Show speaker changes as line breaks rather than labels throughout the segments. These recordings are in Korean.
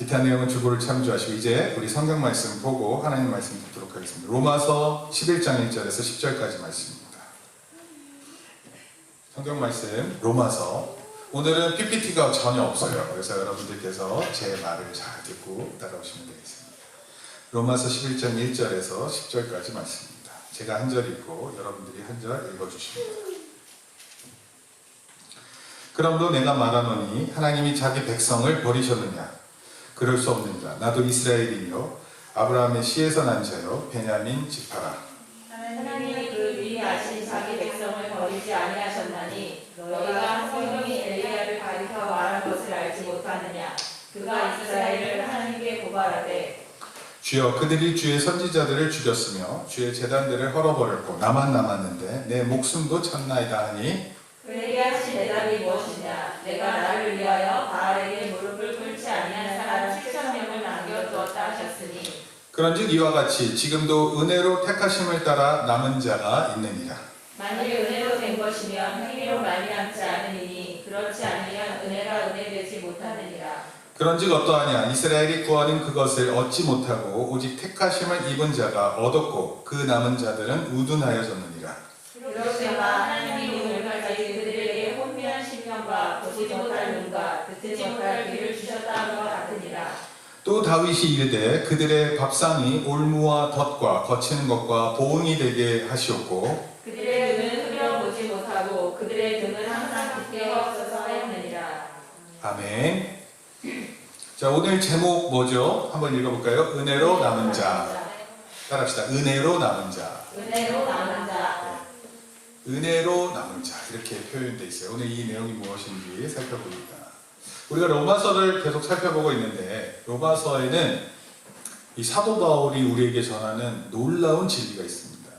기타 내용은 주보를 참조하시고 이제 우리 성경 말씀 보고 하나님 말씀 듣도록 하겠습니다. 로마서 11장 1절에서 10절까지 말씀입니다. 성경 말씀 로마서. 오늘은 PPT가 전혀 없어요. 그래서 여러분들께서 제 말을 잘 듣고 따라오시면 되겠습니다. 로마서 11장 1절에서 10절까지 말씀입니다. 제가 한 절 읽고 여러분들이 한 절 읽어주십니다. 그러므로 내가 말하노니 하나님이 자기 백성을 버리셨느냐? 그럴 수 없느니라. 나도 이스라엘이요 아브라함의 씨에서 난 자요 베냐민 지파라.
하나님이 그 위하신 자기 백성을 버리지 아니하셨나니 너희가 성경이 엘리야를 가리켜 말한 것을 알지 못하느냐? 그가 이스라엘을 하나님께 고발하되
주여 그들이 주의 선지자들을 죽였으며 주의 제단들을 헐어버렸고 나만 남았는데 내 목숨도 쳤나이다 하니
그에게 하신 대답이 무엇이냐? 내가 나를 위하여 바알에게 무릎을 꿇지 아니한 사람 7,000명을 남겨두었다 하셨으니
그런즉 이와 같이 지금도 은혜로 택하심을 따라 남은 자가 있느니라.
만일 은혜로 된 것이면 행위로 말미암지 않으니 그렇지 않으면 은혜가 은혜되지 못하느니라.
그런즉 어떠하냐? 이스라엘이 구하는 그것을 얻지 못하고 오직 택하심을 입은 자가 얻었고 그 남은 자들은 우둔하여졌느니라.
그렇게가 하나님이 오늘까지 그들에게 혼미한 심령과 보지 못할 눈과 듣지 못할 귀를 주셨다 함과 같으니라.
또 다윗이 이르되 그들의 밥상이 올무와 덫과 거치는 것과 보응이 되게 하시었고
그들의 눈은 흘려보지 못하고 그들의 등은 항상 깊게 없어서 하였느니라.
아멘. 자, 오늘 제목 뭐죠? 한번 읽어볼까요? 은혜로 남은 자. 따라합시다. 은혜로 남은 자.
은혜로 남은 자.
은혜로 남은 자. 이렇게 표현되어 있어요. 오늘 이 내용이 무엇인지 살펴봅니다. 우리가 로마서를 계속 살펴보고 있는데 로마서에는 이 사도 바울이 우리에게 전하는 놀라운 진리가 있습니다.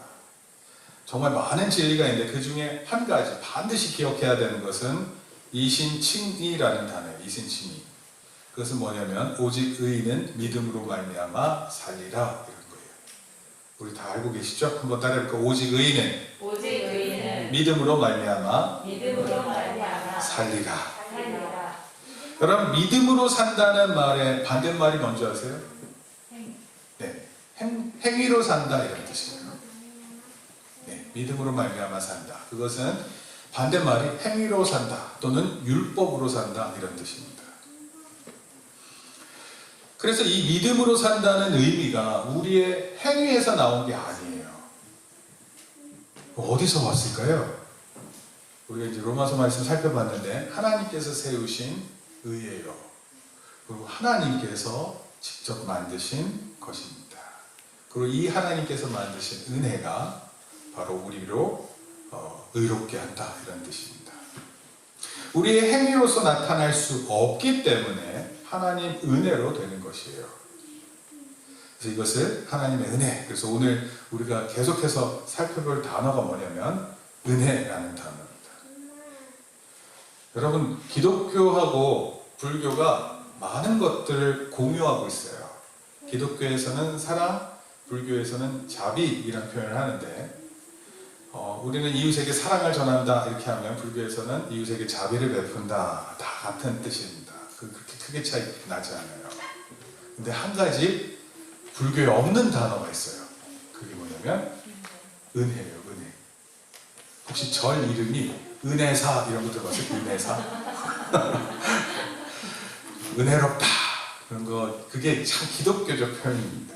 정말 많은 진리가 있는데 그 중에 한 가지 반드시 기억해야 되는 것은 이신칭의라는 단어예요. 이신칭의. 그것은 뭐냐면 오직 의인은 믿음으로 말미암아 살리라 이런 거예요. 우리 다 알고 계시죠? 한번 따라해볼까요? 오직 의인은 믿음으로 말미암아 살리라. 여러분 믿음으로 산다는 말의 반대말이 뭔지 아세요? 네, 행위로 산다 이런 뜻이에요. 네, 믿음으로 말미암아 산다. 그것은 반대말이 행위로 산다 또는 율법으로 산다 이런 뜻입니다. 그래서 이 믿음으로 산다는 의미가 우리의 행위에서 나온 게 아니에요. 어디서 왔을까요? 우리가 이제 로마서 말씀 살펴봤는데 하나님께서 세우신 의예요. 그리고 하나님께서 직접 만드신 것입니다. 그리고 이 하나님께서 만드신 은혜가 바로 우리로 의롭게 한다 이런 뜻입니다. 우리의 행위로서 나타날 수 없기 때문에 하나님 은혜로 되는 것이에요. 그래서 이것을 하나님의 은혜. 그래서 오늘 우리가 계속해서 살펴볼 단어가 뭐냐면 은혜라는 단어입니다. 여러분 기독교하고 불교가 많은 것들을 공유하고 있어요. 기독교에서는 사랑, 불교에서는 자비이라는 표현을 하는데 우리는 이웃에게 사랑을 전한다 이렇게 하면 불교에서는 이웃에게 자비를 베푼다 다 같은 뜻입니다. 그렇게 크게 차이 나지 않아요. 근데 한 가지 불교에 없는 단어가 있어요. 그게 뭐냐면 은혜예요. 은혜. 혹시 절 이름이 은혜사 이런 거 들어봤어요? 은혜사? 은혜롭다 그런 거 그게 참 기독교적 표현입니다.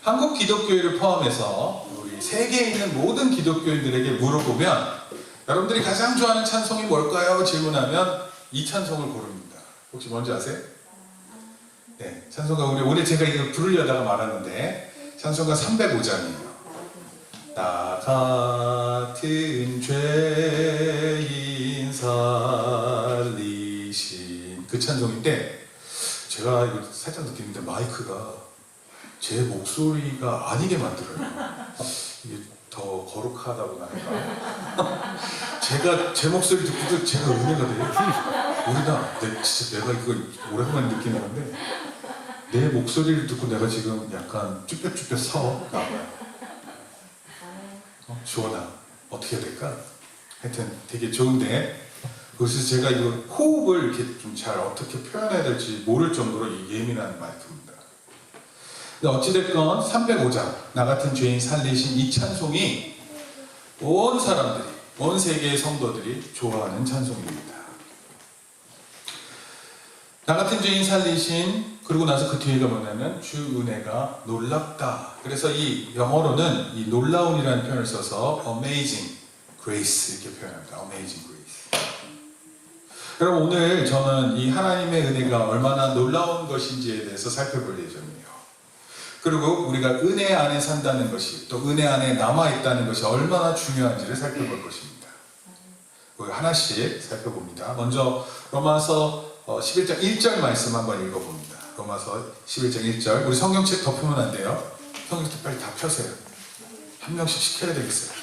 한국 기독교회를 포함해서 우리 세계에 있는 모든 기독교인들에게 물어보면 여러분들이 가장 좋아하는 찬송이 뭘까요? 질문하면 이 찬송을 고릅니다. 혹시 뭔지 아세요? 네, 찬송가 오늘 제가 이거 부르려다가 말았는데 찬송가 305장이에요. 나 같은 죄인 살리신 그 찬송인데 제가 이거 살짝 느끼는데 마이크가 제 목소리가 아니게 만들어요. 이게 더 거룩하다고 할까? 제 목소리 듣고도 제가 은혜가 돼요. 우리가 진짜 내가 이거 오랜만에 느끼는 건데 내 목소리를 듣고 내가 지금 약간 쭈뼛쭈뼛 서 나와요. 주원아 어떻게 해야 될까? 하여튼 되게 좋은데 그래서 제가 이거 호흡을 이렇게 좀 잘 어떻게 표현해야 될지 모를 정도로 예민한 마이크입니다. 어찌됐건 305장 나 같은 죄인 살리신 이 찬송이 온 사람들이, 온 세계의 성도들이 좋아하는 찬송입니다. 나 같은 죄인 살리신, 그리고 나서 그 뒤에가 뭐냐면 주 은혜가 놀랍다. 그래서 이 영어로는 이 놀라운이라는 표현을 써서 amazing grace 이렇게 표현합니다. amazing grace. 여러분, 오늘 저는 이 하나님의 은혜가 얼마나 놀라운 것인지에 대해서 살펴볼 예정이에요. 그리고 우리가 은혜 안에 산다는 것이, 또 은혜 안에 남아있다는 것이 얼마나 중요한지를 살펴볼 것입니다. 하나씩 살펴봅니다. 먼저 로마서 11장 1절 말씀 한번 읽어봅니다. 로마서 11장 1절. 우리 성경책 덮으면 안 돼요. 성경책 빨리 다 펴세요. 한 명씩 시켜야 되겠어요.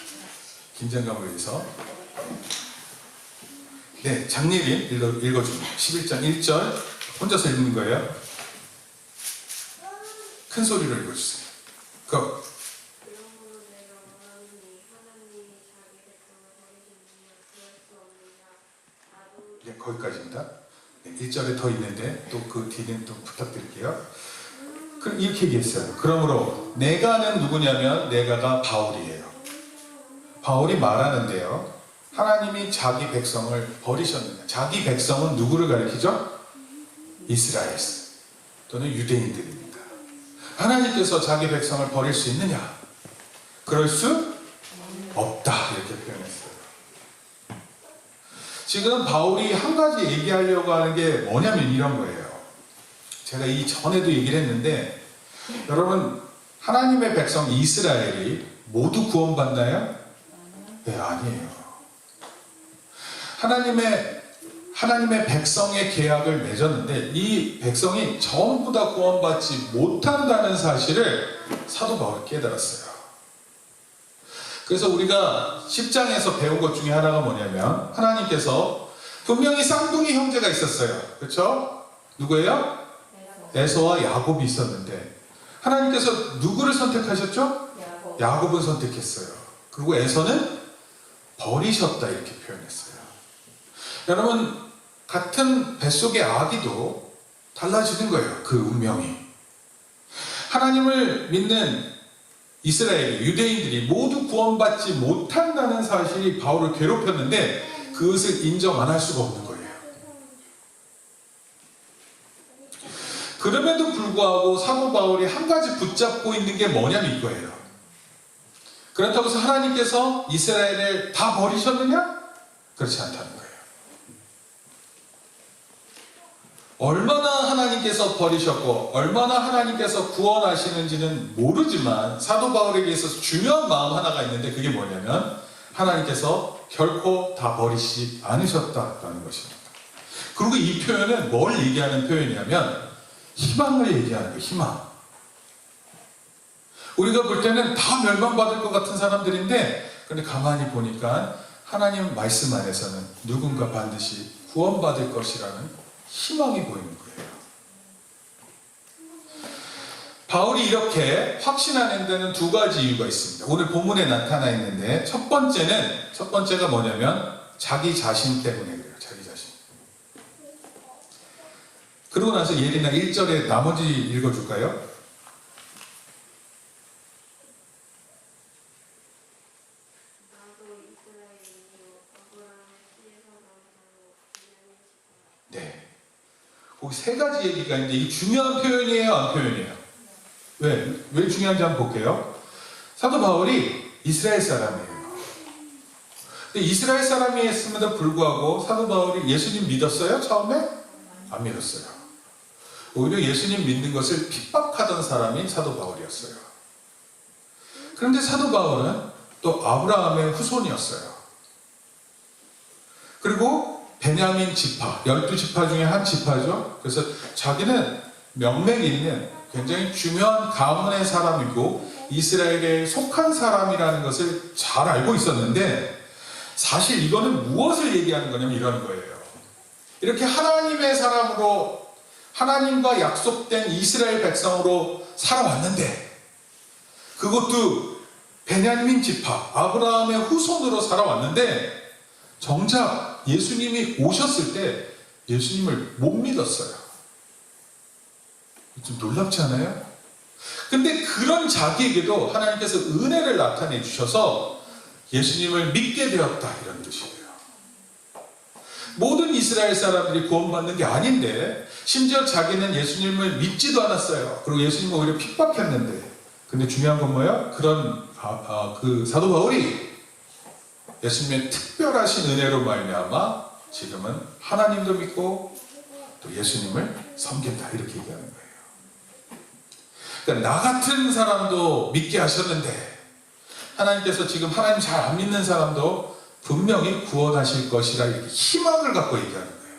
긴장감을 위해서. 네, 장예린 읽어줍니다. 11장 1절 혼자서 읽는 거예요. 큰 소리로 읽어주세요. 네, 거기까지입니다. 네, 1절에 더 있는데 또 그 뒤는 또 부탁드릴게요. 그럼 이렇게 얘기했어요. 그러므로 내가는 누구냐면 내가가 바울이에요. 바울이 말하는데요. 하나님이 자기 백성을 버리셨느냐. 자기 백성은 누구를 가리키죠? 이스라엘 또는 유대인들입니다. 하나님께서 자기 백성을 버릴 수 있느냐? 그럴 수 없다. 이렇게 표현했어요. 지금 바울이 한 가지 얘기하려고 하는 게 뭐냐면 이런 거예요. 제가 이 전에도 얘기를 했는데, 여러분, 하나님의 백성 이스라엘이 모두 구원받나요? 네, 아니에요. 하나님의 백성의 계약을 맺었는데 이 백성이 전부 다 구원받지 못한다는 사실을 사도 바울이 깨달았어요. 그래서 우리가 10장에서 배운 것 중에 하나가 뭐냐면, 하나님께서 분명히 쌍둥이 형제가 있었어요. 그렇죠? 누구예요? 에서와 야곱이 있었는데 하나님께서 누구를 선택하셨죠? 야곱을 선택했어요. 그리고 에서는 버리셨다 이렇게 표현했어요. 여러분, 같은 뱃속의 아기도 달라지는 거예요. 그 운명이. 하나님을 믿는 이스라엘 유대인들이 모두 구원받지 못한다는 사실이 바울을 괴롭혔는데 그것을 인정 안 할 수가 없는 거예요. 그럼에도 불구하고 사도 바울이 한 가지 붙잡고 있는 게 뭐냐면 이거예요. 그렇다고 해서 하나님께서 이스라엘을 다 버리셨느냐? 그렇지 않다는 거예요. 얼마나 하나님께서 버리셨고 얼마나 하나님께서 구원하시는지는 모르지만 사도 바울에게 있어서 중요한 마음 하나가 있는데 그게 뭐냐면 하나님께서 결코 다 버리시지 않으셨다라는 것입니다. 그리고 이 표현은 뭘 얘기하는 표현이냐면 희망을 얘기하는 거예요. 희망. 우리가 볼 때는 다 멸망받을 것 같은 사람들인데 그런데 가만히 보니까 하나님 말씀 안에서는 누군가 반드시 구원받을 것이라는 희망이 보이는 거예요. 바울이 이렇게 확신하는 데는 두 가지 이유가 있습니다. 오늘 본문에 나타나 있는데 첫 번째가 뭐냐면 자기 자신 때문에 그래요. 자기 자신. 그러고 나서 예리나 1절에 나머지 읽어줄까요? 네. 거기 세 가지 얘기가 있는데 이게 중요한 표현이에요, 안 표현이에요? 왜 중요한지 한번 볼게요. 사도 바울이 이스라엘 사람이에요. 근데 이스라엘 사람이었음에도 불구하고 사도 바울이 예수님 믿었어요? 처음에? 안 믿었어요. 오히려 예수님 믿는 것을 핍박하던 사람이 사도 바울이었어요. 그런데 사도 바울은 또 아브라함의 후손이었어요. 그리고 베냐민 지파, 12지파 중에 한 지파죠. 그래서 자기는 명맥이 있는 굉장히 중요한 가문의 사람이고 이스라엘에 속한 사람이라는 것을 잘 알고 있었는데 사실 이거는 무엇을 얘기하는 거냐면 이런 거예요. 이렇게 하나님의 사람으로 하나님과 약속된 이스라엘 백성으로 살아왔는데 그것도 베냐민 지파, 아브라함의 후손으로 살아왔는데 정작 예수님이 오셨을 때 예수님을 못 믿었어요. 좀 놀랍지 않아요? 근데 그런 자기에게도 하나님께서 은혜를 나타내 주셔서 예수님을 믿게 되었다, 이런 뜻이에요. 모든 이스라엘 사람들이 구원받는 게 아닌데 심지어 자기는 예수님을 믿지도 않았어요. 그리고 예수님을 오히려 핍박했는데, 근데 중요한 건 뭐예요? 그런 그 사도 바울이 예수님의 특별하신 은혜로 말미암아 지금은 하나님도 믿고 또 예수님을 섬긴다, 이렇게 얘기하는 거예요. 그러니까 나 같은 사람도 믿게 하셨는데 하나님께서 지금 하나님 잘 안 믿는 사람도 분명히 구원하실 것이라 이렇게 희망을 갖고 얘기하는 거예요.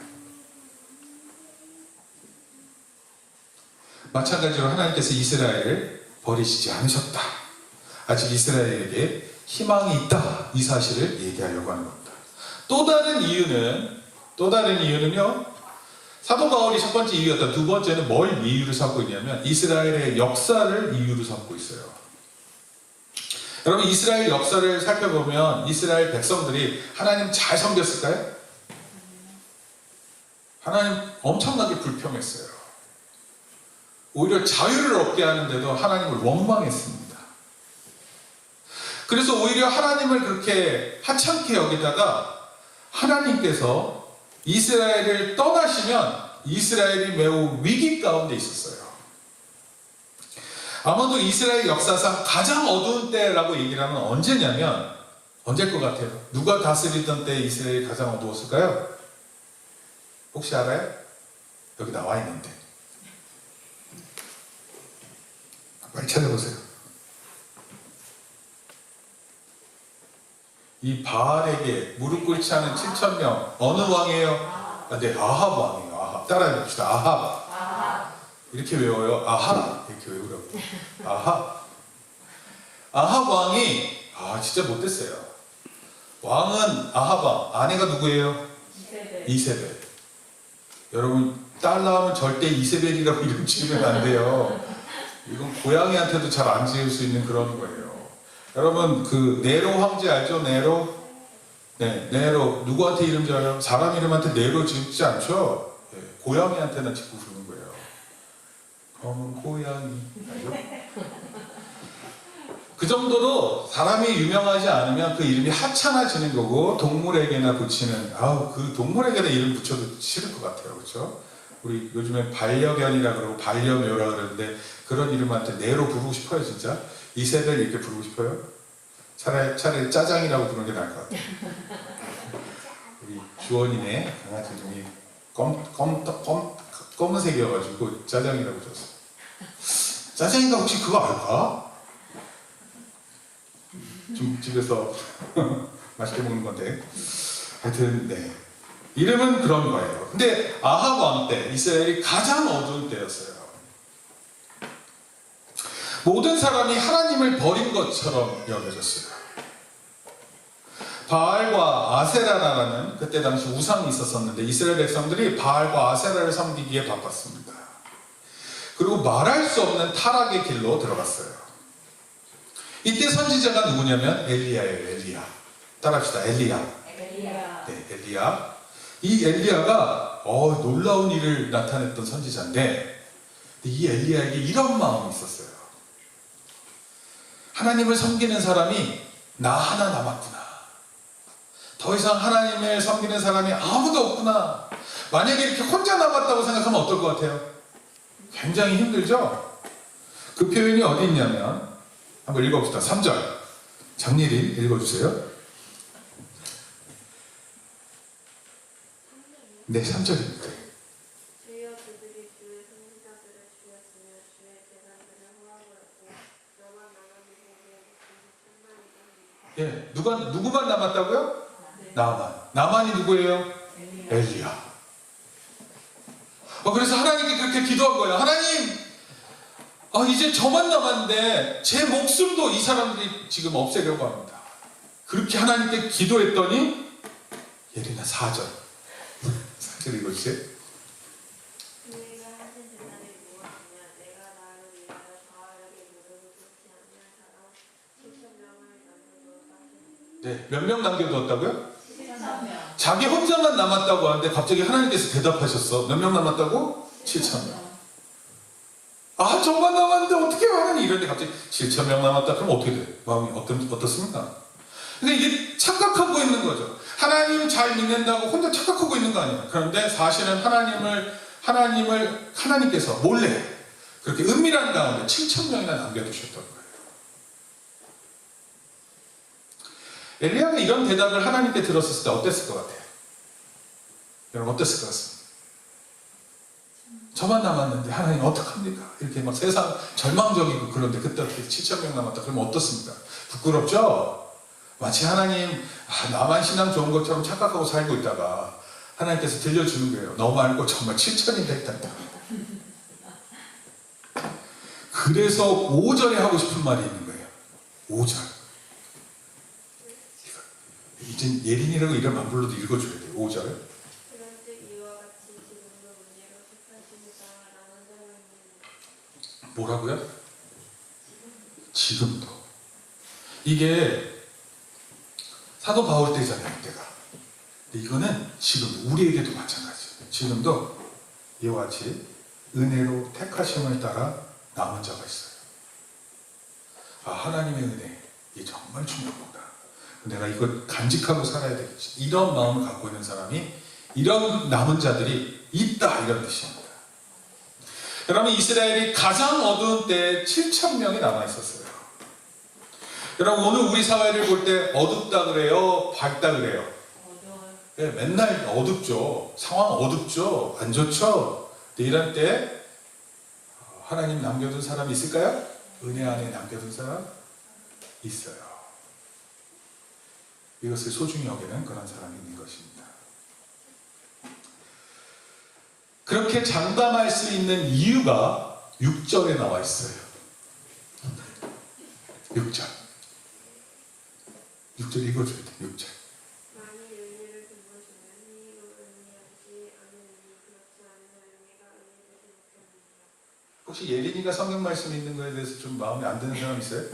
마찬가지로 하나님께서 이스라엘을 버리시지 않으셨다. 아직 이스라엘에게 희망이 있다, 이 사실을 얘기하려고 하는 겁니다. 또 다른 이유는요, 사도 바울이 첫 번째 이유였다. 두 번째는 뭘 이유로 삼고 있냐면 이스라엘의 역사를 이유로 삼고 있어요. 여러분, 이스라엘 역사를 살펴보면 이스라엘 백성들이 하나님 잘 섬겼을까요? 하나님 엄청나게 불평했어요. 오히려 자유를 얻게 하는데도 하나님을 원망했습니다. 그래서 오히려 하나님을 그렇게 하찮게 여기다가 하나님께서 이스라엘을 떠나시면 이스라엘이 매우 위기 가운데 있었어요. 아마도 이스라엘 역사상 가장 어두운 때라고 얘기를 하면 언제냐면, 언제일 것 같아요? 누가 다스리던 때 이스라엘이 가장 어두웠을까요? 혹시 알아요? 여기 나와 있는데. 빨리 찾아보세요. 이 바알에게 무릎 꿇지 않은 7,000명 어느 왕이에요? 네, 아합 왕이에요. 아합. 따라해 봅시다. 아합. 이렇게 외워요. 아합. 이렇게 외우라고. 아합 왕이 진짜 못됐어요. 왕은 아합 왕. 아내가 누구예요? 이세벨. 여러분, 딸 나오면 절대 이세벨이라고 이름 지으면 안 돼요. 이건 고양이한테도 잘 안 지을 수 있는 그런 거예요. 여러분, 그 네로 황제 알죠? 네로? 네, 네로. 누구한테 이름 지어요? 사람 이름한테 네로 짓지 않죠? 네, 고양이한테는 짓고 부르는 거예요. 검은 고양이. 알죠? 그 정도로 사람이 유명하지 않으면 그 이름이 하찮아지는 거고, 동물에게나 붙이는, 그 동물에게나 이름 붙여도 싫을 것 같아요. 그렇죠? 우리 요즘에 반려견이라 그러고 반려묘라 그러는데 그런 이름한테 네로 부르고 싶어요, 진짜? 이세벨 이렇게 부르고 싶어요? 차라리 짜장이라고 부르는 게 나을 것 같아요. 우리 주원이네 강아지 이름이 검은색이어가지고 짜장이라고 줬어요. 짜장이가 혹시 그거 알까? 좀 집에서 맛있게 먹는 건데. 하여튼, 네. 이름은 그런 거예요. 근데 아합 왕 때 이스라엘이 가장 어두운 때였어요. 모든 사람이 하나님을 버린 것처럼 여겨졌어요. 바알과 아세라라는 그때 당시 우상이 있었었는데 이스라엘 백성들이 바알과 아세라를 섬기기에 바빴습니다. 그리고 말할 수 없는 타락의 길로 들어갔어요. 이때 선지자가 누구냐면 엘리야예요. 엘리야. 따라합시다. 엘리야. 네, 엘리야. 이 엘리야가 놀라운 일을 나타냈던 선지자인데 이 엘리야에게 이런 마음이 있었어요. 하나님을 섬기는 사람이 나 하나 남았구나. 더 이상 하나님을 섬기는 사람이 아무도 없구나. 만약에 이렇게 혼자 남았다고 생각하면 어떨 것 같아요? 굉장히 힘들죠? 그 표현이 어디 있냐면 한번 읽어봅시다. 3절. 장예린 읽어주세요. 네, 3절입니다.
주여 그들이 주의 선지자들을 죽였으며 주의 제사들을 허물었고 너만 남았는데
예, 누구만 남았다고요? 나만이 누구예요? 엘리야. 그래서 하나님께 그렇게 기도한 거예요. 하나님, 이제 저만 남았는데 제 목숨도 이 사람들이 지금 없애려고 합니다. 그렇게 하나님께 기도했더니 예린아 4절. 4절 읽어주세요.
내가 하신 대단히 무엇이냐 내가 나를 위하여 바알에게 무릎을 꿇지 않는 사람 7,000명을 남겨두었다.
네, 몇 명 남겨두었다고요?
7,000명.
자기 혼자만 남았다고 하는데 갑자기 하나님께서 대답하셨어. 몇 명 남았다고? 7,000명. 아, 저만 남았는데 어떻게 하느니? 이런데 갑자기 7,000명 남았다. 그럼 어떻게 돼? 마음이 어떻습니까? 근데 이게 착각하고 있는 거죠. 하나님 잘 믿는다고 혼자 착각하고 있는 거 아니에요. 그런데 사실은 하나님께서 몰래 그렇게 은밀한 가운데 7,000명이나 남겨두셨던 거예요. 엘리야가 이런 대답을 하나님께 들었을 때 어땠을 것 같아요? 여러분 어땠을 것 같습니다? 저만 남았는데 하나님 어떡합니까? 이렇게 막 세상 절망적이고 그런데 그때 어떻게 7,000명 남았다 그러면 어떻습니까? 부끄럽죠? 마치 하나님 나만 신앙 좋은 것처럼 착각하고 살고 있다가 하나님께서 들려주는 거예요. 너 말고 정말 7,000이 됐단다. 그래서 5절에 하고 싶은 말이 있는 거예요. 5절. 이젠 예린이라고 이름 안 불러도 읽어줘야 돼요. 5절.
그런즉 이와 같이 지금도 은혜로 택하시니까 남은 자는
뭐라고요? 지금도. 이게 사도 바울 때잖아요. 때가. 근데 이거는 지금 우리에게도 마찬가지예요. 지금도 이와 같이 은혜로 택하심을 따라 남은 자가 있어요. 아, 하나님의 은혜, 이게 정말 중요하구나. 내가 이걸 간직하고 살아야 되겠지. 이런 마음을 갖고 있는 사람이, 이런 남은 자들이 있다, 이런 뜻입니다. 여러분, 이스라엘이 가장 어두운 때에 7,000명이 남아 있었어요. 여러분, 오늘 우리 사회를 볼 때 어둡다 그래요? 밝다 그래요? 네, 맨날 어둡죠. 상황 어둡죠. 안 좋죠. 근데 이런 때 하나님 남겨둔 사람이 있을까요? 은혜 안에 남겨둔 사람? 있어요. 이것을 소중히 여기는 그런 사람이 있는 것입니다. 그렇게 장담할 수 있는 이유가 6절에 나와 있어요. 6절. 6절 읽어줘야 돼. 6절.
만일 은혜를 베푸시면 힘으로 은혜하지 않으니 그렇지 않으면 은혜가 은혜되지 못합니다.
혹시 예린이가 성경 말씀 있는 거에 대해서 좀 마음에 안 드는 사람 있어요?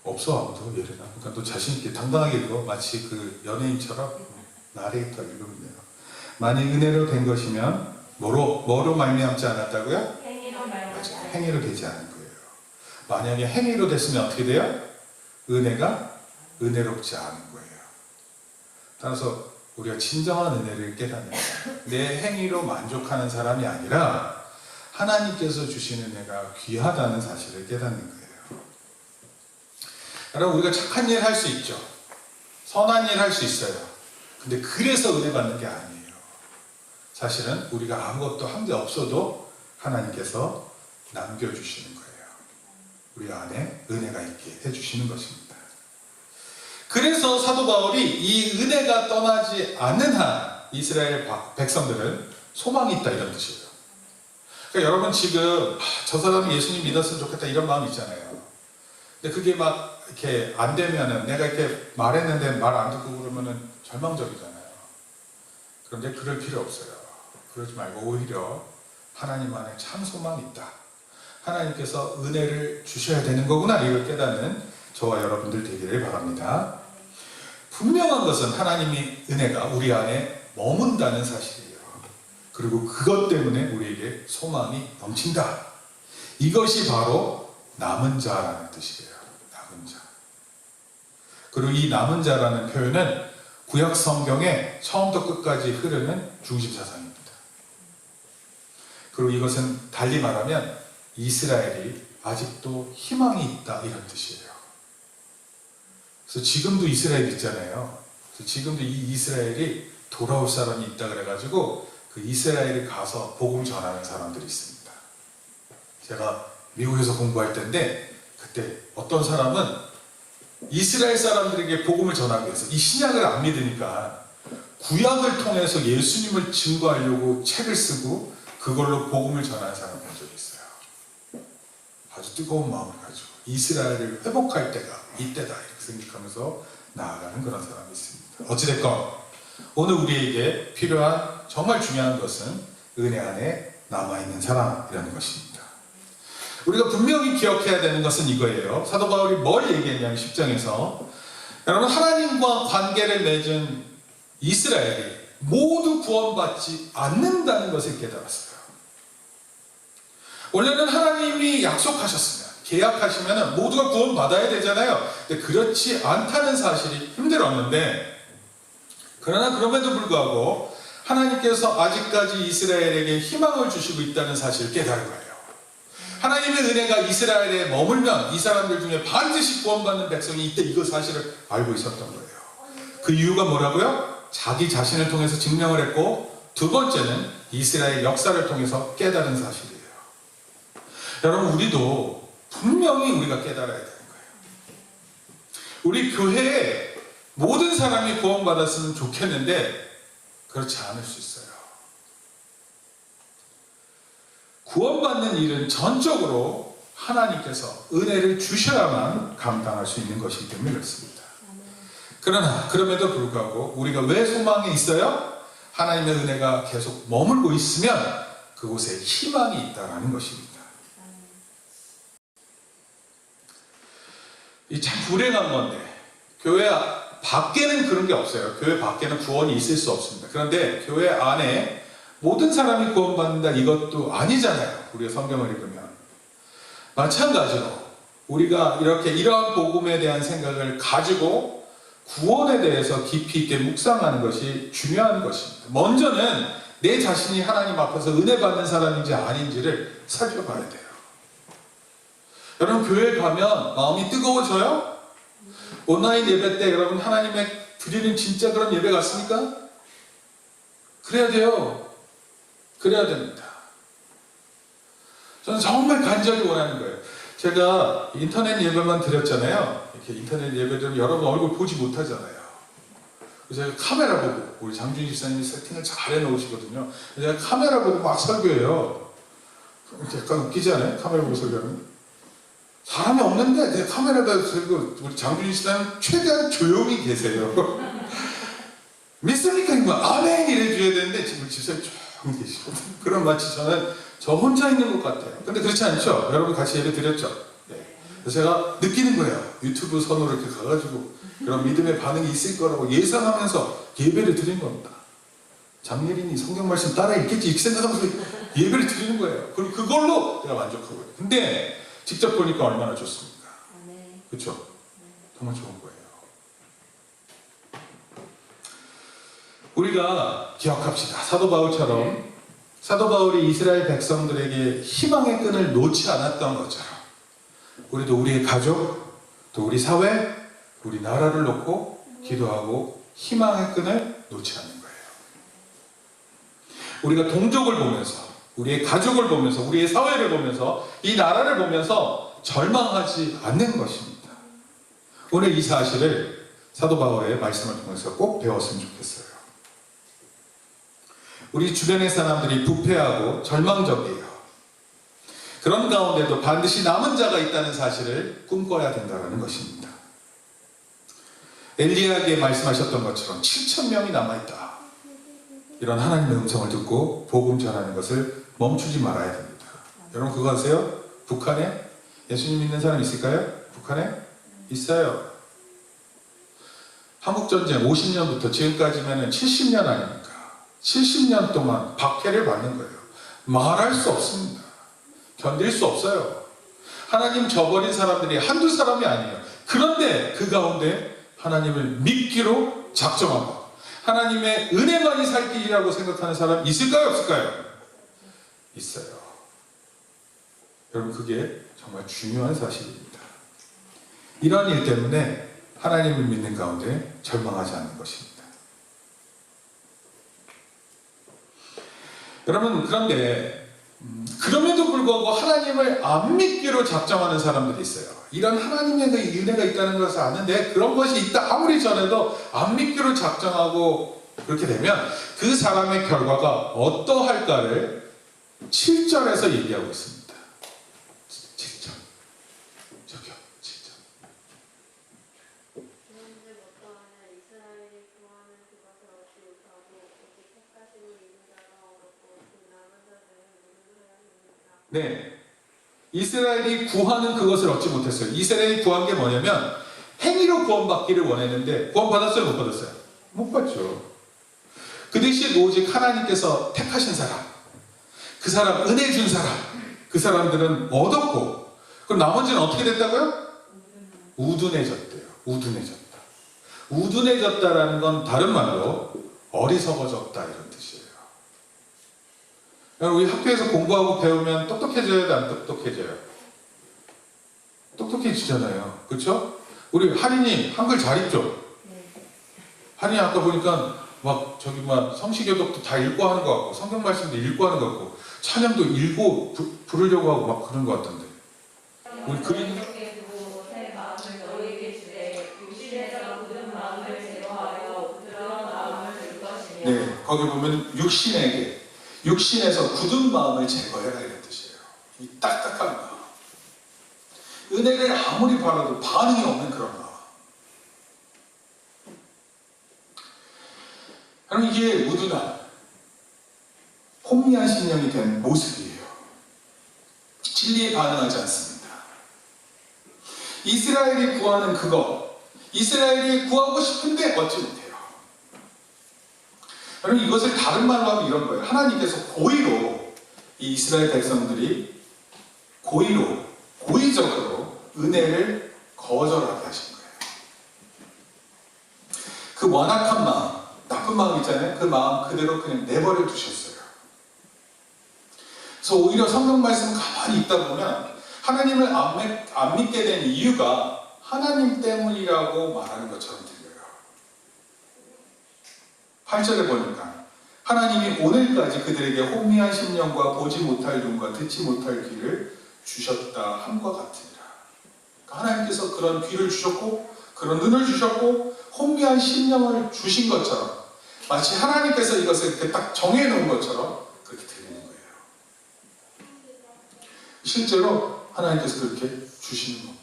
없어 아무도. 예린아. 그러니까 또 자신 있게 당당하게 읽어. 마치 그 연예인처럼 나레이터 읽으면 돼요. 만일 은혜로 된 것이면 뭐로 말미암지 않았다고요?
행위로 말하지 않아요.
행위로 되지 않은 거예요. 만약에 행위로 됐으면 어떻게 돼요? 은혜가 은혜롭지 않은 거예요. 따라서 우리가 진정한 은혜를 깨닫는 거예요. 내 행위로 만족하는 사람이 아니라 하나님께서 주신 은혜가 귀하다는 사실을 깨닫는 거예요. 여러분, 우리가 착한 일 할 수 있죠. 선한 일 할 수 있어요. 근데 그래서 은혜 받는 게 아니에요. 사실은 우리가 아무것도 한 게 없어도 하나님께서 남겨주시는 거예요. 우리 안에 은혜가 있게 해주시는 것입니다. 그래서 사도 바울이 이 은혜가 떠나지 않는 한 이스라엘 백성들은 소망이 있다, 이런 뜻이에요. 그러니까 여러분 지금 저 사람이 예수님 믿었으면 좋겠다 이런 마음 있잖아요. 근데 그게 막 이렇게 안 되면은, 내가 이렇게 말했는데 말 안 듣고 그러면은 절망적이잖아요. 그런데 그럴 필요 없어요. 그러지 말고 오히려 하나님 안에 참 소망이 있다. 하나님께서 은혜를 주셔야 되는 거구나, 이걸 깨닫는 저와 여러분들 되기를 바랍니다. 분명한 것은 하나님의 은혜가 우리 안에 머문다는 사실이에요. 그리고 그것 때문에 우리에게 소망이 넘친다. 이것이 바로 남은 자라는 뜻이에요. 남은 자. 그리고 이 남은 자라는 표현은 구약 성경에 처음부터 끝까지 흐르는 중심 사상입니다. 그리고 이것은 달리 말하면 이스라엘이 아직도 희망이 있다, 이런 뜻이에요. 그래서 지금도 이스라엘 있잖아요. 그래서 지금도 이 이스라엘이 돌아올 사람이 있다 그래가지고 그 이스라엘에 가서 복음 전하는 사람들이 있습니다. 제가 미국에서 공부할 때인데 그때 어떤 사람은 이스라엘 사람들에게 복음을 전하기 위해서 이 신약을 안 믿으니까 구약을 통해서 예수님을 증거하려고 책을 쓰고 그걸로 복음을 전하는 사람을 본 적이 있어요. 아주 뜨거운 마음을 가지고 이스라엘을 회복할 때가 이때다, 이렇게 생각하면서 나아가는 그런 사람이 있습니다. 어찌됐건 오늘 우리에게 필요한 정말 중요한 것은 은혜 안에 남아있는 사람이라는 것입니다. 우리가 분명히 기억해야 되는 것은 이거예요. 사도 바울이 뭘 얘기했냐면 10장에서 여러분, 하나님과 관계를 맺은 이스라엘이 모두 구원받지 않는다는 것을 깨달았어요. 원래는 하나님이 약속하셨으면, 계약하시면 모두가 구원받아야 되잖아요. 근데 그렇지 않다는 사실이 힘들었는데, 그러나 그럼에도 불구하고 하나님께서 아직까지 이스라엘에게 희망을 주시고 있다는 사실을 깨달은 거예요. 하나님의 은혜가 이스라엘에 머물면 이 사람들 중에 반드시 구원받는 백성이 있다, 이거 사실을 알고 있었던 거예요. 그 이유가 뭐라고요? 자기 자신을 통해서 증명을 했고, 두 번째는 이스라엘 역사를 통해서 깨달은 사실이에요. 여러분, 우리도 분명히 우리가 깨달아야 되는 거예요. 우리 교회에 모든 사람이 구원받았으면 좋겠는데 그렇지 않을 수 있어요. 구원받는 일은 전적으로 하나님께서 은혜를 주셔야만 감당할 수 있는 것이기 때문에 그렇습니다. 그러나 그럼에도 불구하고 우리가 왜 소망에 있어요? 하나님의 은혜가 계속 머물고 있으면 그곳에 희망이 있다는 것입니다. 이 참 불행한 건데, 교회 밖에는 그런 게 없어요. 교회 밖에는 구원이 있을 수 없습니다. 그런데 교회 안에 모든 사람이 구원받는다, 이것도 아니잖아요. 우리가 성경을 읽으면. 마찬가지로 우리가 이렇게 이러한 복음에 대한 생각을 가지고 구원에 대해서 깊이 있게 묵상하는 것이 중요한 것입니다. 먼저는 내 자신이 하나님 앞에서 은혜 받는 사람인지 아닌지를 살펴봐야 돼요. 여러분, 교회 가면 마음이 뜨거워져요? 온라인 예배 때 여러분 하나님의 드리는 진짜 그런 예배 같습니까? 그래야 돼요. 그래야 됩니다. 저는 정말 간절히 원하는 거예요. 제가 인터넷 예배만 드렸잖아요. 이렇게 인터넷 예배 드리면 여러분 얼굴 보지 못하잖아요. 그래서 제가 카메라 보고, 우리 장준 집사님이 세팅을 잘 해놓으시거든요. 제가 카메라 보고 막 설교해요. 약간 웃기지 않아요? 카메라 보고 설교하면. 사람이 없는데 내 카메라다 들고, 우리 장준희 씨는 최대한 조용히 계세요. 믿습니까? 이거 아멘 이래줘야 되는데 지금 집사님 조용히 계시거든요. 그럼 마치 저는 저 혼자 있는 것 같아요. 근데 그렇지 않죠? 여러분 같이 예배 드렸죠? 네. 그래서 제가 느끼는 거예요. 유튜브 선으로 이렇게 가가지고 그런 믿음의 반응이 있을 거라고 예상하면서 예배를 드린 겁니다. 장예린이 성경 말씀 따라 읽겠지 이렇게 생각하면서 예배를 드리는 거예요. 그리고 그걸로 내가 만족하고 있어요. 근데 직접 보니까 얼마나 좋습니까? 그렇죠? 정말 좋은 거예요. 우리가 기억합시다. 사도 바울처럼, 사도 바울이 이스라엘 백성들에게 희망의 끈을 놓지 않았던 것처럼 우리도 우리의 가족, 또 우리 사회, 우리 나라를 놓고 기도하고 희망의 끈을 놓지 않는 거예요. 우리가 동족을 보면서, 우리의 가족을 보면서, 우리의 사회를 보면서, 이 나라를 보면서 절망하지 않는 것입니다. 오늘 이 사실을 사도 바울의 말씀을 통해서 꼭 배웠으면 좋겠어요. 우리 주변의 사람들이 부패하고 절망적이에요. 그런 가운데도 반드시 남은 자가 있다는 사실을 꿈꿔야 된다는 것입니다. 엘리야에게 말씀하셨던 것처럼 7,000명이 남아있다. 이런 하나님의 음성을 듣고 복음 전하는 것을 멈추지 말아야 됩니다. 여러분 그거 아세요? 북한에 예수님 믿는 사람 있을까요? 북한에? 있어요. 한국전쟁 50년부터 지금까지면 70년 아닙니까? 70년 동안 박해를 받는 거예요. 말할 수 없습니다. 견딜 수 없어요. 하나님 저버린 사람들이 한두 사람이 아니에요. 그런데 그 가운데 하나님을 믿기로 작정하고 하나님의 은혜만이 살 길이라고 생각하는 사람 있을까요? 없을까요? 있어요. 여러분 그게 정말 중요한 사실입니다. 이런 일 때문에 하나님을 믿는 가운데 절망하지 않는 것입니다. 여러분 그런데 그럼에도 불구하고 하나님을 안 믿기로 작정하는 사람들이 있어요. 이런 하나님의 은혜가 있다는 것을 아는데 그런 것이 있다 아무리 전해도 안 믿기로 작정하고 그렇게 되면 그 사람의 결과가 어떠할까를 7절에서 얘기하고 있습니다. 7절. 저기요. 7절.
그런즉 어떠하냐 이스라엘이 구하는 그것을 얻지 못하고 오직 택하시고 이룬 자가 어렵고 그 남은 자들은 무능하였느니라.
네. 이스라엘이 구하는 그것을 얻지 못했어요. 이스라엘이 구한 게 뭐냐면 행위로 구원받기를 원했는데 구원받았어요? 못 받았어요? 못 받죠. 그 대신 오직 하나님께서 택하신 사람, 그 사람 은혜 준 사람, 그 사람들은 얻었고, 그럼 나머지는 어떻게 됐다고요? 우둔해졌대요. 우둔해졌다. 우둔해졌다라는 건 다른 말로 어리석어졌다 이런 뜻이에요. 여러분, 우리 학교에서 공부하고 배우면 똑똑해져야 안 똑똑해져요? 똑똑해지잖아요. 그렇죠? 우리 하린이 한글 잘 읽죠? 하린이 아까 보니까 막 성시교독도 다 읽고 하는 것 같고 성경 말씀도 읽고 하는 것 같고 찬양도 읽고 부르려고 하고 막 그런 것 같던데. 우리 그림
새 마음을 너희에게 주되 육신에서 굳은 마음을 제거하여 부드러운 마음을 줄 것이며.
네, 거기 보면 육신에서 굳은 마음을 제거해라 이런 뜻이에요. 이 딱딱한 마음. 은혜를 아무리 바라도 반응이 없는 그런 마음. 그럼 이게 우둔한 혼미한 신령이 된 모습이에요. 진리에 반응하지 않습니다. 이스라엘이 구하는 그것, 이스라엘이 구하고 싶은데 얻지 못해요. 여러분, 이것을 다른 말로 하면 이런 거예요. 하나님께서 고의로 이 이스라엘 백성들이 고의적으로 은혜를 거절하게 하신 거예요. 그 완악한 마음, 나쁜 마음 있잖아요. 그 마음 그대로 그냥 내버려 두셨어요. 그래서 오히려 성경 말씀 가만히 있다 보면 하나님을 안 믿게 된 이유가 하나님 때문이라고 말하는 것처럼 들려요. 8절에 보니까 하나님이 오늘까지 그들에게 혼미한 심령과 보지 못할 눈과 듣지 못할 귀를 주셨다 함과 같으니라. 그러니까 하나님께서 그런 귀를 주셨고 그런 눈을 주셨고 혼미한 심령을 주신 것처럼 마치 하나님께서 이것을 이렇게 딱 정해놓은 것처럼 그렇게 들리는 거예요. 실제로 하나님께서 그렇게 주시는 겁니다.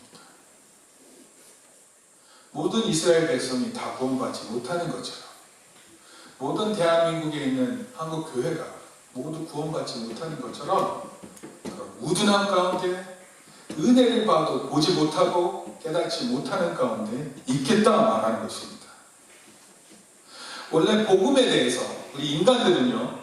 모든 이스라엘 백성이 다 구원받지 못하는 것처럼 모든 대한민국에 있는 한국 교회가 모두 구원받지 못하는 것처럼 그런 우둔함 가운데 은혜를 봐도 보지 못하고 깨닫지 못하는 가운데 있겠다 말하는 것입니다. 원래 복음에 대해서 우리 인간들은요,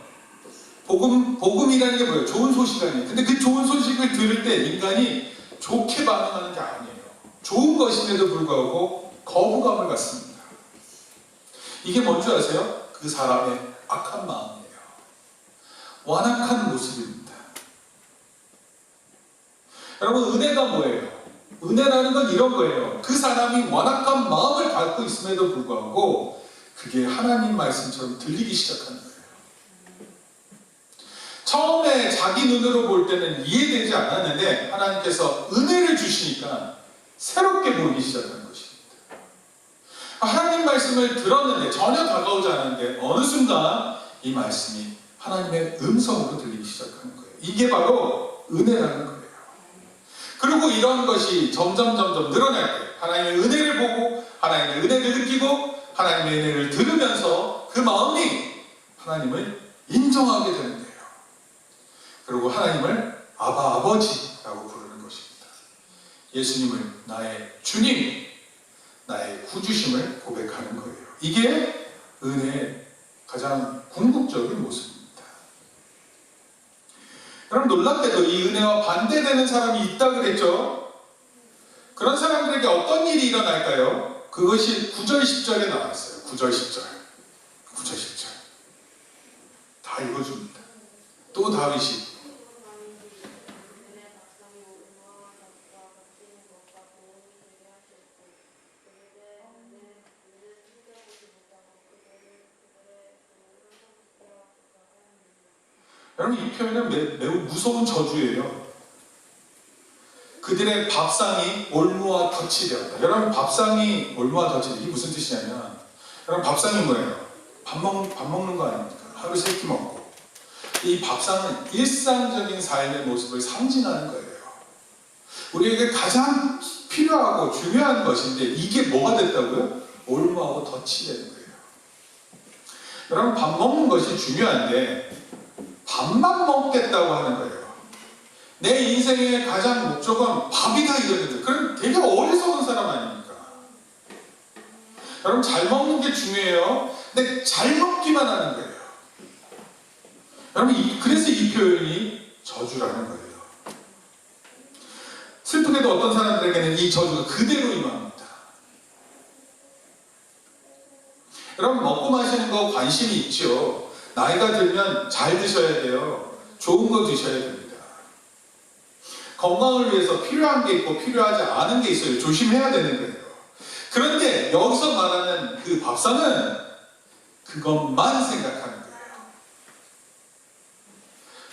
복음이라는 게 뭐예요? 좋은 소식 아니에요. 근데 그 좋은 소식을 들을 때 인간이 좋게 반응하는 게 아니에요. 좋은 것임에도 불구하고 거부감을 갖습니다. 이게 뭔지 아세요? 그 사람의 악한 마음이에요. 완악한 모습입니다. 여러분, 은혜가 뭐예요? 은혜라는 건 이런 거예요. 그 사람이 완악한 마음을 갖고 있음에도 불구하고 그게 하나님 말씀처럼 들리기 시작하는 거예요. 처음에 자기 눈으로 볼 때는 이해되지 않았는데 하나님께서 은혜를 주시니까 새롭게 보이기 시작하는 것입니다. 하나님 말씀을 들었는데 전혀 다가오지 않았는데 어느 순간 이 말씀이 하나님의 음성으로 들리기 시작하는 거예요. 이게 바로 은혜라는 거예요. 그리고 이런 것이 점점 늘어날 때 하나님의 은혜를 보고 하나님의 은혜를 느끼고 하나님의 은혜를 들으면서 그 마음이 하나님을 인정하게 되는 거예요. 그리고 하나님을 아바 아버지라고 부르는 것입니다. 예수님을 나의 주님, 나의 구주심을 고백하는 거예요. 이게 은혜의 가장 궁극적인 모습입니다. 그럼 놀랍게도 이 은혜와 반대되는 사람이 있다 그랬죠? 그런 사람들에게 어떤 일이 일어날까요? 그것이 9절 10절에 나왔어요. 9절 10절 다 읽어줍니다. 또 다윗이 여러분, 이 표현은 매우 무서운 저주예요. 그들의 밥상이 올무와 덫이 되었다. 여러분, 밥상이 올무와 덫이 이게 무슨 뜻이냐면, 여러분, 밥상이 뭐예요? 밥 먹는 거 아닙니까? 하루 세 끼 먹고. 이 밥상은 일상적인 삶의 모습을 상징하는 거예요. 우리에게 가장 필요하고 중요한 것인데 이게 뭐가 됐다고요? 올무하고 덫이 되는 거예요. 여러분, 밥 먹는 것이 중요한데 밥만 먹겠다고 하는 거예요. 내 인생의 가장 목적은 밥이다 이러는데 그럼 되게 어리석은 사람 아닙니까? 여러분 잘 먹는 게 중요해요. 근데 잘 먹기만 하는 거예요. 여러분 그래서 이 표현이 저주라는 거예요. 슬프게도 어떤 사람들에게는 이 저주가 그대로 임합니다. 여러분 먹고 마시는 거 관심이 있죠. 나이가 들면 잘 드셔야 돼요. 좋은 거 드셔야 됩니다. 건강을 위해서 필요한 게 있고 필요하지 않은 게 있어요. 조심해야 되는 거예요. 그런데 여기서 말하는 그 밥상은 그것만 생각하는 거예요.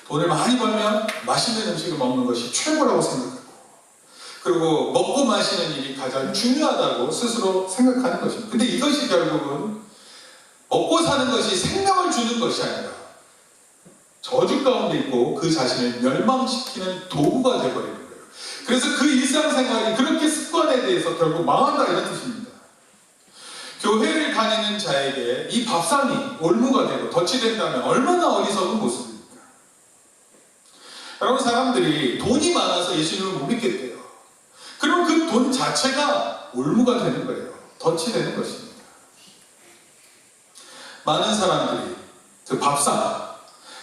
돈을 많이 벌면 맛있는 음식을 먹는 것이 최고라고 생각하고, 그리고 먹고 마시는 일이 가장 중요하다고 스스로 생각하는 것입니다. 근데 이것이 결국은 먹고 사는 것이 생명을 주는 것이 아니라 저주 가운데 있고 그 자신을 멸망시키는 도구가 되어버리는 거예요. 그래서 그 일상생활이 그렇게 습관에 대해서 결국 망한다 이런 뜻입니다. 교회를 다니는 자에게 이 밥상이 올무가 되고 덫이 된다면 얼마나 어리석은 모습입니까? 여러분 사람들이 돈이 많아서 예수님을 못 믿겠대요. 그럼 그 돈 자체가 올무가 되는 거예요. 덫이 되는 것입니다. 많은 사람들이 그 밥상,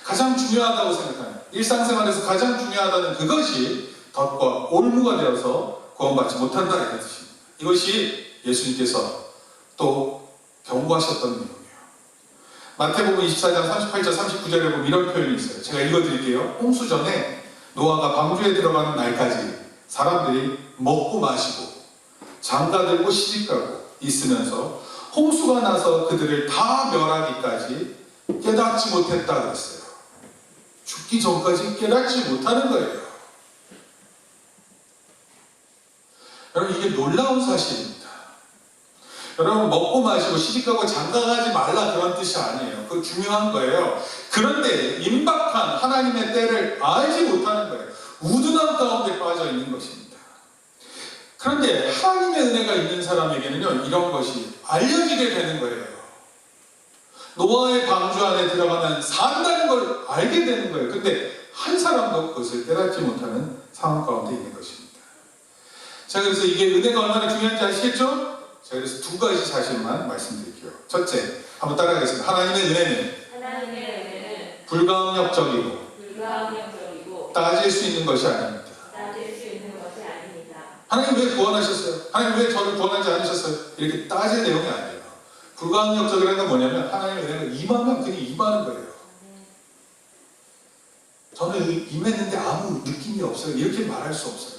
가장 중요하다고 생각하는, 일상생활에서 가장 중요하다는 그것이 덫과 올무가 되어서 구원받지 못한다 이런 뜻입니다. 이것이 예수님께서 또 경고하셨던 내용이에요. 마태복음 24장 38절 39절에 보면 이런 표현이 있어요. 제가 읽어드릴게요. 홍수 전에 노아가 방주에 들어가는 날까지 사람들이 먹고 마시고 장가들고 시집가고 있으면서 홍수가 나서 그들을 다 멸하기까지 깨닫지 못했다 그랬어요. 죽기 전까지 깨닫지 못하는 거예요. 여러분 이게 놀라운 사실입니다. 여러분 먹고 마시고 시집가고 장가가지 말라 그런 뜻이 아니에요. 그거 중요한 거예요. 그런데 임박한 하나님의 때를 알지 못하는 거예요. 우둔함 가운데 빠져 있는 것입니다. 그런데 하나님의 은혜가 있는 사람에게는요 이런 것이 알려지게 되는 거예요. 노아의 방주 안에 들어가면 산다는 걸 알게 되는 거예요. 근데 한 사람도 그것을 깨닫지 못하는 상황 가운데 있는 것입니다. 자, 그래서 이게 은혜가 얼마나 중요한지 아시겠죠? 자, 그래서 두 가지 사실만 말씀드릴게요. 첫째, 한번 따라하겠습니다. 하나님의 은혜는 불가항력적이고 따질 수 있는 것이 아닙니다. 하나님 왜 구원하셨어요? 하나님 왜 저를 구원하지 않으셨어요? 이렇게 따질 내용이 아니에요. 불가항력적이라는 건 뭐냐면 하나님의 은혜가 임하면 그냥 임하는 거예요. 저는 임했는데 아무 느낌이 없어요. 이렇게 말할 수 없어요.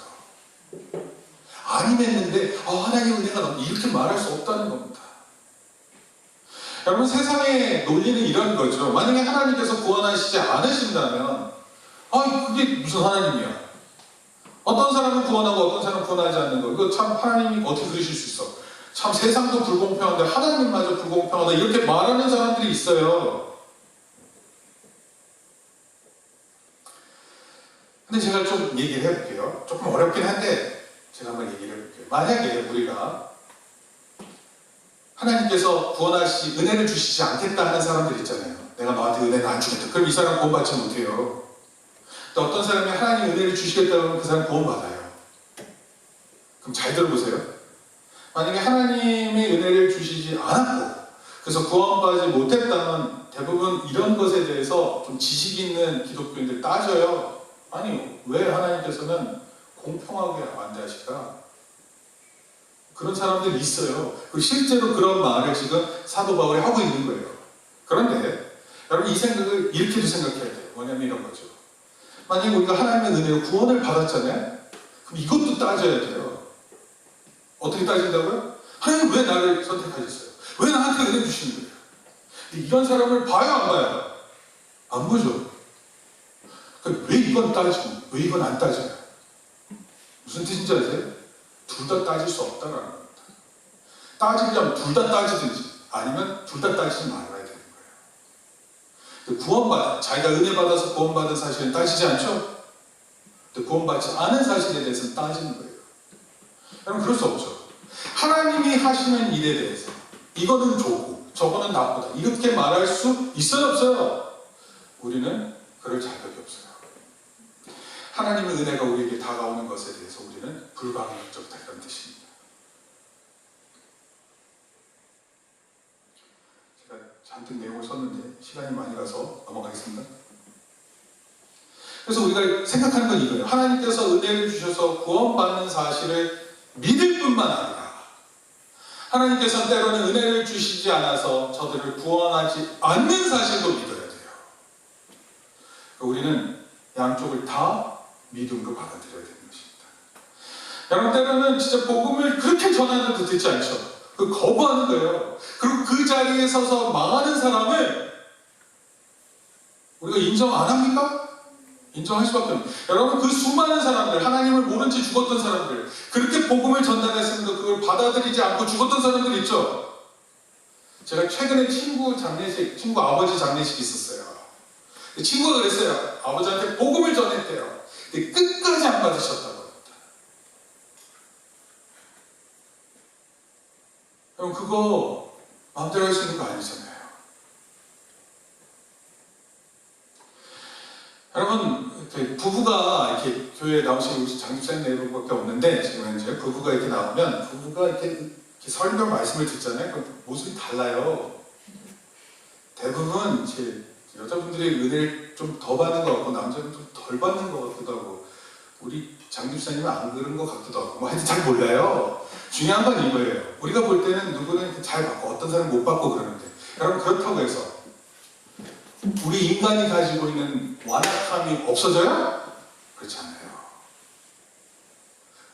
안 임했는데 하나님 은혜가 너무 이렇게 말할 수 없다는 겁니다. 여러분 세상의 논리는 이런 거죠. 만약에 하나님께서 구원하시지 않으신다면 그게 무슨 하나님이야. 어떤 사람은 구원하고 어떤 사람은 구원하지 않는 거. 이거 참 하나님이 어떻게 그러실 수 있어. 참 세상도 불공평한데 하나님마저 불공평하다 이렇게 말하는 사람들이 있어요. 근데 제가 좀 얘기를 해볼게요. 조금 어렵긴 한데 제가 한번 얘기를 해볼게요. 만약에 우리가 하나님께서 구원하시지 은혜를 주시지 않겠다 하는 사람들 있잖아요. 내가 너한테 은혜는 안 주겠다. 그럼 이 사람 구원받지 못해요. 또 어떤 사람이 하나님 은혜를 주시겠다 그러면 그 사람 구원받아요. 그럼 잘 들어보세요. 만약에 하나님의 은혜를 주시지 않았고 그래서 구원받지 못했다면 대부분 이런 것에 대해서 좀 지식 있는 기독교인들 따져요. 아니 왜 하나님께서는 공평하게 안대하실까? 그런 사람들이 있어요. 그리고 실제로 그런 말을 지금 사도 바울이 하고 있는 거예요. 그런데 여러분 이 생각을 이렇게도 생각해야 돼요. 뭐냐면 이런 거죠. 만약에 우리가 하나님의 은혜로 구원을 받았잖아요. 그럼 이것도 따져야 돼요. 어떻게 따진다고요? 하나님 왜 나를 선택하셨어요? 왜 나한테 은혜 주시는 거예요? 이런 사람을 봐요 안 봐요? 안 보죠. 왜 이건 따지고 왜 이건 안 따져요? 무슨 뜻인지 아세요? 둘 다 따질 수 없다는 겁니다. 따지려면 둘 다 따지든지 아니면 둘 다 따지지 말아야 되는 거예요. 구원받은, 자기가 은혜 받아서 구원받은 사실은 따지지 않죠? 구원받지 않은 사실에 대해서는 따지는 거예요. 여러분 그럴 수 없죠. 하나님이 하시는 일에 대해서 이거는 좋고 저거는 나쁘다 이렇게 말할 수 있어요 없어요? 우리는 그럴 자격이 없어요. 하나님의 은혜가 우리에게 다가오는 것에 대해서 우리는 불가항력적이다 이런 뜻입니다. 잔뜩 내용을 썼는데 시간이 많이 가서 넘어가겠습니다. 그래서 우리가 생각하는 건 이거예요. 하나님께서 은혜를 주셔서 구원받는 사실을 믿을 뿐만 아니라 하나님께서 때로는 은혜를 주시지 않아서 저들을 구원하지 않는 사실도 믿어야 돼요. 우리는 양쪽을 다 믿음으로 받아들여야 되는 것입니다. 여러분, 때로는 진짜 복음을 그렇게 전하는데도 듣지 않죠. 그 거부하는 거예요. 그리고 그 자리에 서서 망하는 사람을 우리가 인정 안 합니까? 인정할 수밖에 없는. 여러분, 그 수많은 사람들, 하나님을 모른 채 죽었던 사람들, 그렇게 복음을 전달했으면서 그걸 받아들이지 않고 죽었던 사람들 있죠. 제가 최근에 친구 아버지 장례식이 있었어요. 친구가 그랬어요. 아버지한테 복음을 전했대요. 근데 끝까지 안 받으셨다고 합니다. 그럼 그거 마음대로 할 수 있는 거 아니잖아요. 여러분, 부부가 이렇게 교회에 나오시는 장집사님 내부밖에 없는데, 지금 현재 부부가 이렇게 나오면 부부가 이렇게 설교 말씀을 듣잖아요. 그럼 모습이 달라요. 대부분 이제 여자분들이 은혜를 좀 더 받는 것 같고 남자는 좀 덜 받는 것 같기도 하고, 우리 장집사님은 안 그런 것 같기도 하고, 뭐 하여튼 잘 몰라요. 중요한 건 이거예요. 우리가 볼 때는 누구는 잘 받고 어떤 사람은 못 받고 그러는데, 여러분, 그렇다고 해서 우리 인간이 가지고 있는 완악함이 없어져요? 그렇지 않아요.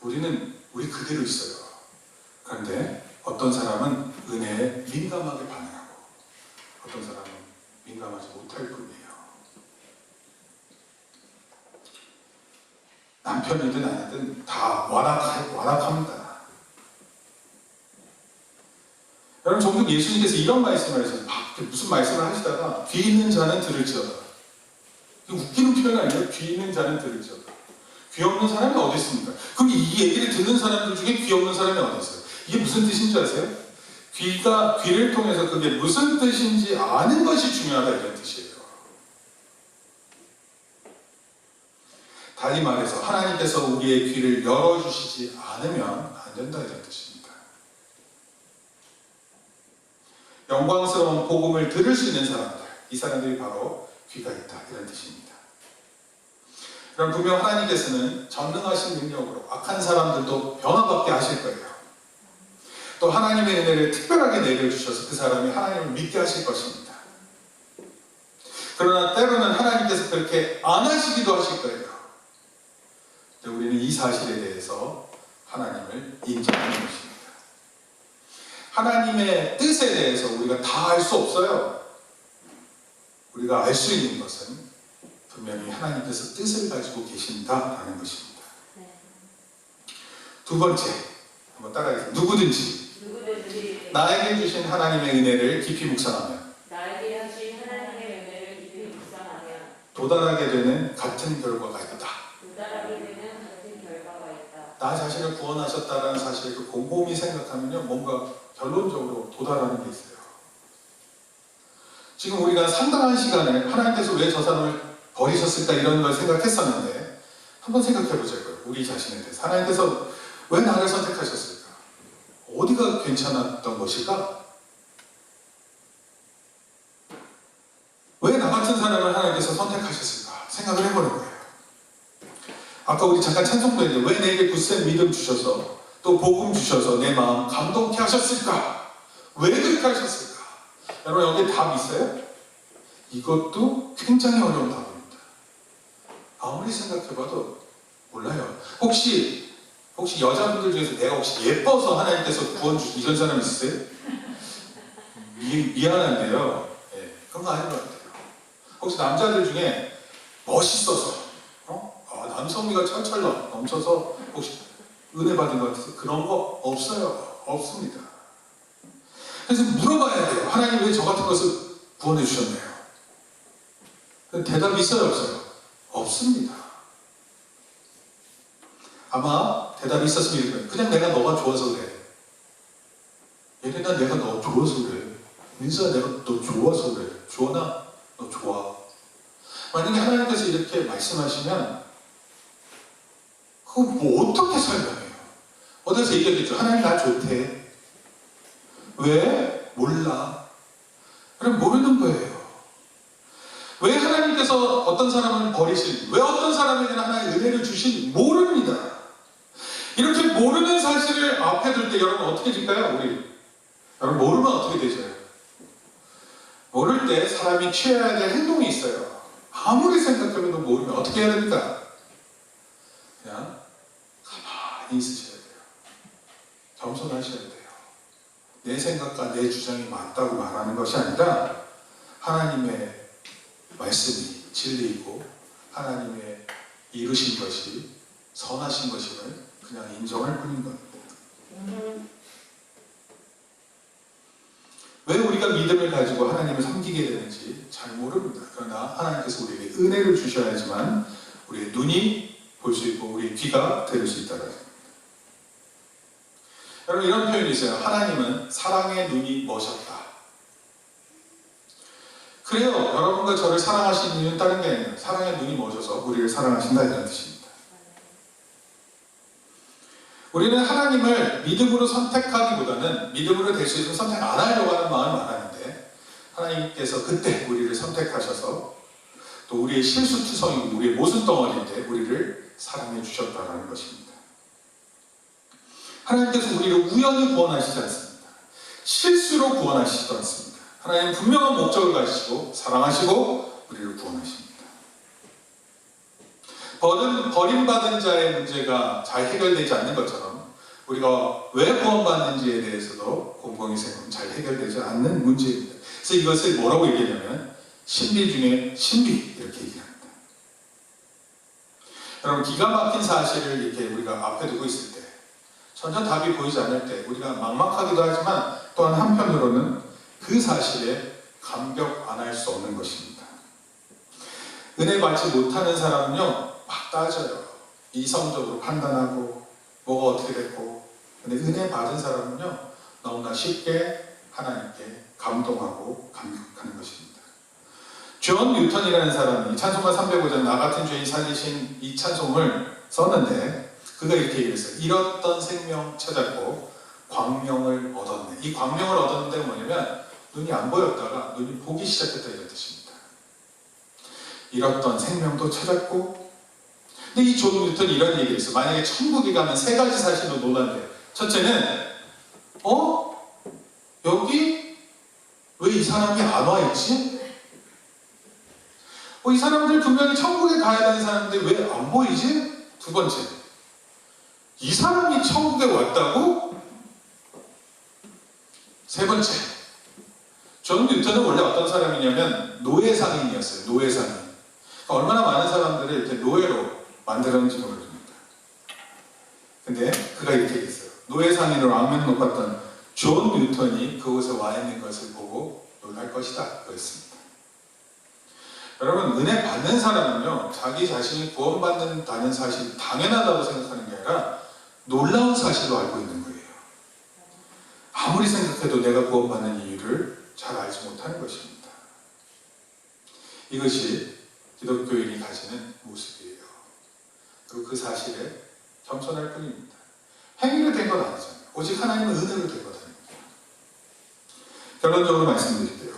우리는 우리 그대로 있어요. 그런데 어떤 사람은 은혜에 민감하게 반응하고 어떤 사람은 민감하지 못할 뿐이에요. 남편이든 아니든 다 완악합니다. 여러분, 종종 예수님께서 이런 말씀을 하셔서 무슨 말씀을 하시다가 귀 있는 자는 들을지어다. 웃기는 표현 아니에요? 귀 있는 자는 들을지어다. 귀 없는 사람이 어디 있습니까? 그럼 이 얘기를 듣는 사람들 중에 귀 없는 사람이 어디 있어요? 이게 무슨 뜻인지 아세요? 귀를 통해서 그게 무슨 뜻인지 아는 것이 중요하다, 이런 뜻이에요. 달리 말해서 하나님께서 우리의 귀를 열어주시지 않으면 안 된다, 이런 뜻입니다. 영광스러운 복음을 들을 수 있는 사람들, 이 사람들이 바로 귀가 있다, 이런 뜻입니다. 그럼 분명 하나님께서는 전능하신 능력으로 악한 사람들도 변화받게 하실 거예요. 또 하나님의 은혜를 특별하게 내려주셔서 그 사람이 하나님을 믿게 하실 것입니다. 그러나 때로는 하나님께서 그렇게 안 하시기도 하실 거예요. 근데 우리는 이 사실에 대해서 하나님을 인정하는 것입니다. 하나님의 뜻에 대해서 우리가 다 알 수 없어요. 우리가 알 수 있는 것은 분명히 하나님께서 뜻을 가지고 계신다라는 것입니다. 두 번째, 한번 따라하겠습니다. 누구든지 나에게 주신 하나님의 은혜를 깊이 묵상하면 도달하게 되는 같은 결과가 있다. 나 자신을 구원하셨다는 사실을 곰곰이 생각하면요, 뭔가 결론적으로 도달하는 게 있어요. 지금 우리가 상당한 시간을 하나님께서 왜 저 사람을 버리셨을까 이런 걸 생각했었는데, 한번 생각해 보자고요. 우리 자신에 대해서 하나님께서 왜 나를 선택하셨을까? 어디가 괜찮았던 것일까? 왜 나 같은 사람을 하나님께서 선택하셨을까? 생각을 해보는 거예요. 아까 우리 잠깐 찬송도 했는데, 왜 내게 굳센 믿음 주셔서 또 복음 주셔서 내 마음 감동케 하셨을까? 왜 그렇게 하셨을까? 여러분, 여기 답 있어요? 이것도 굉장히 어려운 답입니다. 아무리 생각해봐도 몰라요. 혹시 여자분들 중에서 내가 혹시 예뻐서 하나님께서 구원 주신 이런 사람 있으세요? 미안한데요. 네, 그런 거 아닌 것 같아요. 혹시 남자들 중에 멋있어서 남성미가 철철 넘쳐서 혹시 은혜 받은 것 같아서 그런 거 없어요. 없습니다. 그래서 물어봐야 돼요. 하나님 왜 저 같은 것을 구원해 주셨나요? 대답이 있어요, 없어요? 없습니다. 아마 대답이 있었으면 이럴 거예요. 그냥 내가 너가 좋아서 그래. 예린아, 내가 너 좋아서 그래. 민수야, 내가 너 좋아서 그래. 주원아, 너 좋아. 만약에 하나님께서 이렇게 말씀하시면 그거 뭐 어떻게 설명해요? 어디서 얘기하겠죠? 하나님 나 좋대. 왜? 몰라. 그럼 모르는 거예요. 왜 하나님께서 어떤 사람을 버리신, 왜 어떤 사람에게는 하나의 은혜를 주신 모릅니다. 이렇게 모르는 사실을 앞에 둘 때 여러분 어떻게 될까요? 여러분 모르면 어떻게 되죠? 모를 때 사람이 취해야 될 행동이 있어요. 아무리 생각해도 모르면 어떻게 해야 됩니까? 그냥 가만히 있으셔야 돼요. 겸손하셔야 돼요. 내 생각과 내 주장이 맞다고 말하는 것이 아니라 하나님의 말씀이 진리이고 하나님의 이루신 것이 선하신 것임을 그냥 인정할 뿐인 겁니다. 왜 우리가 믿음을 가지고 하나님을 섬기게 되는지 잘 모릅니다. 그러나 하나님께서 우리에게 은혜를 주셔야지만 우리의 눈이 볼 수 있고 우리의 귀가 들을 수 있다는 겁니다. 여러분 이런 표현이 있어요. 하나님은 사랑의 눈이 머셨다. 그래요. 여러분과 저를 사랑하시는 이유는 다른 게 아니에요. 사랑의 눈이 머셔서 우리를 사랑하신다 이런 뜻입니다. 우리는 하나님을 믿음으로 선택하기보다는 믿음으로 될 수 있으면 선택 안 하려고 하는 마음이 많았는데 하나님께서 그때 우리를 선택하셔서 또 우리의 실수투성이고 우리의 모순덩어리인데 우리를 사랑해 주셨다는 것입니다. 하나님께서 우리를 우연히 구원하시지 않습니다. 실수로 구원하시지도 않습니다. 하나님은 분명한 목적을 가지시고 사랑하시고 우리를 구원하십니다. 버림받은 자의 문제가 잘 해결되지 않는 것처럼 우리가 왜 구원받는지에 대해서도 곰곰이 생각하면 잘 해결되지 않는 문제입니다. 그래서 이것을 뭐라고 얘기하냐면 신비 중에 신비 이렇게 얘기합니다. 여러분 기가 막힌 사실을 이렇게 우리가 앞에 두고 있을 때 전혀 답이 보이지 않을 때 우리가 막막하기도 하지만 또한 한편으로는 그 사실에 감격 안 할 수 없는 것입니다. 은혜 받지 못하는 사람은요 막 따져요. 이성적으로 판단하고 뭐가 어떻게 됐고 근데 은혜 받은 사람은요 너무나 쉽게 하나님께 감동하고 감격하는 것입니다. 존 뉴턴이라는 사람이 찬송가 305장 나 같은 죄인 살리신 이 찬송을 썼는데 그가 이렇게 얘기했어요. 잃었던 생명 찾았고 광명을 얻었네. 이 광명을 얻었는 데가 뭐냐면 눈이 안 보였다가 눈이 보기 시작했다 이런 뜻입니다. 잃었던 생명도 찾았고 근데 이 존 뉴턴이 이런 얘기를 했어요. 만약에 천국에 가면 세 가지 사실로 논한대요. 첫째는 여기 왜 이 사람이 안 와 있지? 이 사람들 분명히 천국에 가야 되는 사람인데 왜 안 보이지? 두 번째, 이 사람이 천국에 왔다고? 세 번째, 존 뉴턴은 원래 어떤 사람이냐면 노예상인이었어요. 노예상인. 그러니까 얼마나 많은 사람들을 이렇게 노예로 만들었는지 모릅니다. 근데 그가 이렇게 얘기했어요. 노예상인으로 악명 높았던 존 뉴턴이 그곳에 와 있는 것을 보고 놀랄 것이다. 그랬습니다. 여러분 은혜 받는 사람은요 자기 자신이 구원받는다는 사실이 당연하다고 생각하는 게 아니라 놀라운 사실로 알고 있는 거예요. 아무리 생각해도 내가 구원받는 이유를 잘 알지 못하는 것입니다. 이것이 기독교인이 가지는 모습이에요. 그리고 그 사실에 겸손할 뿐입니다. 행위로 된 건 아니잖아요. 오직 하나님은 은혜로 된 거다. 결론적으로 말씀드릴게요.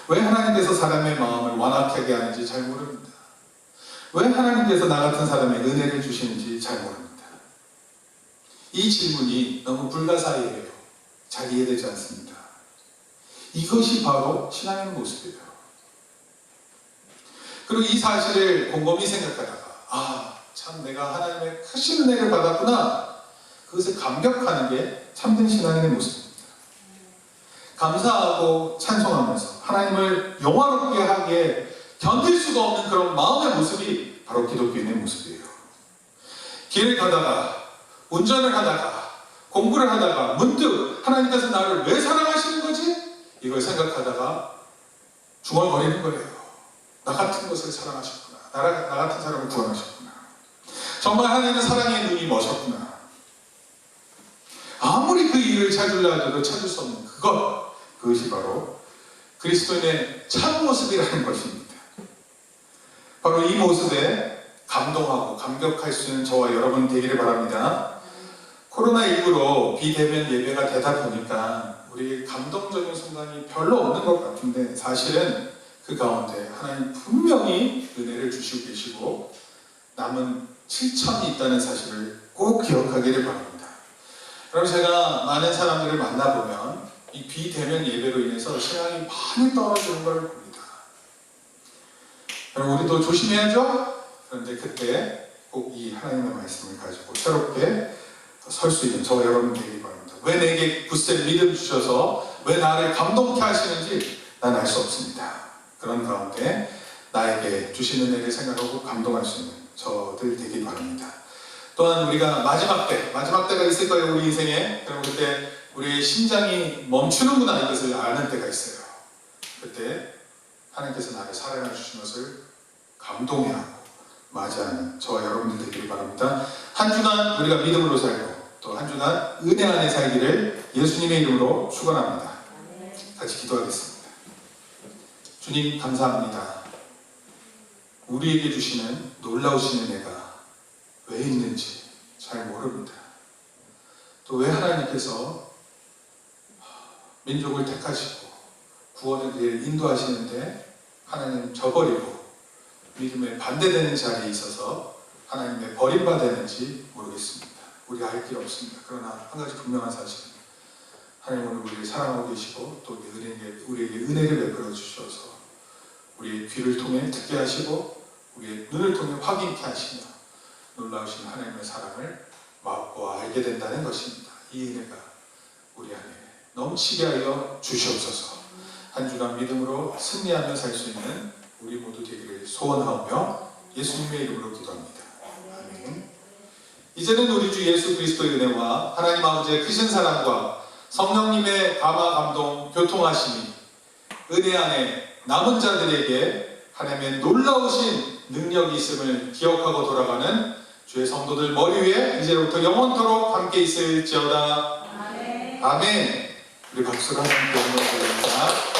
왜 하나님께서 사람의 마음을 완악하게 하는지 잘 모릅니다. 왜 하나님께서 나 같은 사람에게 은혜를 주시는지 잘 모릅니다. 이 질문이 너무 불가사의해요. 잘 이해되지 않습니다. 이것이 바로 신앙의 모습이에요. 그리고 이 사실을 곰곰이 생각하다가 참 내가 하나님의 크신 은혜를 받았구나. 그것을 감격하는 게 참된 신앙인의 모습입니다. 감사하고 찬송하면서 하나님을 영화롭게 하기에 견딜 수가 없는 그런 마음의 모습이 바로 기독교인의 모습이에요. 길을 가다가 운전을 하다가 공부를 하다가 문득 하나님께서 나를 왜 사랑하시는 거지? 이걸 생각하다가 중얼거리는 거예요. 나 같은 것을 사랑하셨구나. 나 같은 사람을 구원하셨구나. 정말 하나님은 사랑의 눈이 머셨구나. 아무리 그 일을 찾으려 해도 찾을 수 없는 그것이 바로 그리스도인의 참 모습이라는 것입니다. 바로 이 모습에 감동하고 감격할 수 있는 저와 여러분 되기를 바랍니다. 코로나19로 비대면 예배가 되다 보니까 우리 감동적인 순간이 별로 없는 것 같은데 사실은 그 가운데 하나님 분명히 은혜를 주시고 계시고 남은 7천이 있다는 사실을 꼭 기억하기를 바랍니다. 그럼 제가 많은 사람들을 만나보면 이 비대면 예배로 인해서 신앙이 많이 떨어지는 걸 봅니다. 그럼 우리도 조심해야죠? 그런데 그때 꼭 이 하나님의 말씀을 가지고 새롭게 설 수 있는 저와 여러분 되기 바랍니다. 왜 내게 굳센 믿음 주셔서 왜 나를 감동케 하시는지 난 알 수 없습니다. 그런 가운데 나에게 주신 은혜를 생각하고 감동할 수 있는 저들 되기 바랍니다. 또한 우리가 마지막 때가 있을 거예요, 우리 인생에. 그럼 그때 우리의 심장이 멈추는구나 이것을 아는 때가 있어요. 그때 하나님께서 나를 사랑해 주신 것을 감동해하고 맞이하는 저와 여러분들 되기를 바랍니다. 한 주간 우리가 믿음으로 살고 또 한 주간 은혜 안에 살기를 예수님의 이름으로 축원합니다. 같이 기도하겠습니다. 주님 감사합니다. 우리에게 주시는 놀라우신 은혜가 왜 있는지 잘 모릅니다. 또 왜 하나님께서 민족을 택하시고 구원의 길을 인도하시는데 하나님 저버리고 믿음에 반대되는 자리에 있어서 하나님의 버림받았는지 모르겠습니다. 우리 알 길 없습니다. 그러나 한 가지 분명한 사실은 하나님 오늘 우리를 사랑하고 계시고 또 우리에게 은혜를 베풀어 주셔서 우리의 귀를 통해 듣게 하시고 우리의 눈을 통해 확인케 하시며 놀라우신 하나님의 사랑을 맛보 알게 된다는 것입니다. 이 은혜가 우리 안에 넘치게 하여 주시옵소서. 한 주간 믿음으로 승리하며 살 수 있는 우리 모두 되기를 소원하며 예수님의 이름으로 기도합니다. 아멘. 이제는 우리 주 예수 그리스도의 은혜와 하나님 아버지의 크신 사랑과 성령님의 감화 감동 교통하심이 은혜 안에 남은 자들에게 하나님의 놀라우신 능력이 있음을 기억하고 돌아가는 주의 성도들 머리 위에 이제부터 영원토록 함께 있을지어다. 아멘. 아멘. 우리 박수로 하나님께 영광을 돌립니다.